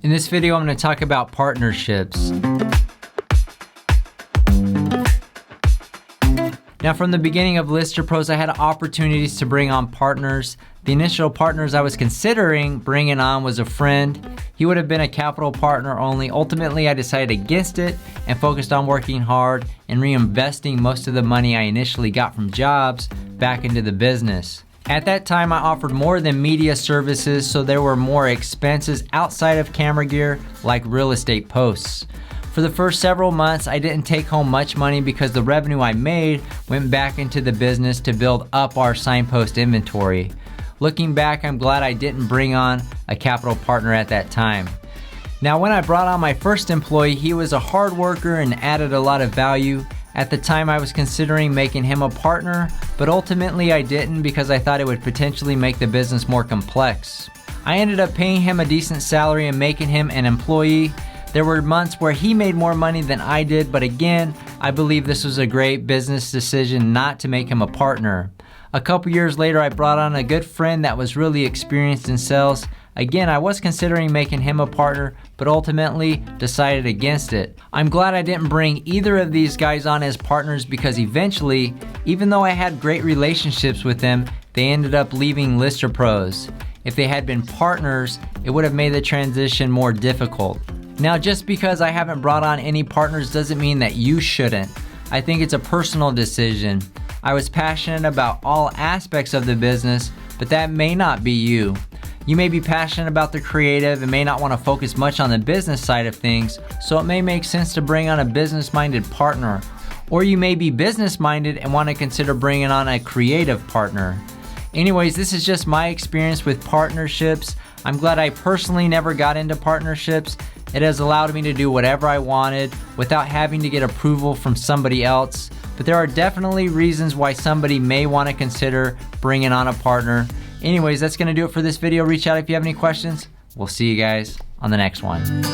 In this video, I'm going to talk about partnerships. Now, from the beginning of ListerPros, I had opportunities to bring on partners. The initial partners I was considering bringing on was a friend. He would have been a capital partner only. Ultimately, I decided against it and focused on working hard and reinvesting most of the money I initially got from jobs back into the business. At that time, I offered more than media services, so there were more expenses outside of camera gear, like real estate posts. For the first several months, I didn't take home much money because the revenue I made went back into the business to build up our signpost inventory. Looking back, I'm glad I didn't bring on a capital partner at that time. Now, when I brought on my first employee, he was a hard worker and added a lot of value. At the time, I was considering making him a partner, but ultimately I didn't because I thought it would potentially make the business more complex. I ended up paying him a decent salary and making him an employee. There were months where he made more money than I did, but again, I believe this was a great business decision not to make him a partner. A couple years later, I brought on a good friend that was really experienced in sales. Again, I was considering making him a partner, but ultimately decided against it. I'm glad I didn't bring either of these guys on as partners because eventually, even though I had great relationships with them, they ended up leaving ListerPros. If they had been partners, it would have made the transition more difficult. Now, just because I haven't brought on any partners doesn't mean that you shouldn't. I think it's a personal decision. I was passionate about all aspects of the business, but that may not be you. You may be passionate about the creative and may not want to focus much on the business side of things, so it may make sense to bring on a business-minded partner. Or you may be business-minded and want to consider bringing on a creative partner. Anyways, this is just my experience with partnerships. I'm glad I personally never got into partnerships. It has allowed me to do whatever I wanted without having to get approval from somebody else. But there are definitely reasons why somebody may want to consider bringing on a partner. Anyways, that's going to do it for this video. Reach out if you have any questions. We'll see you guys on the next one.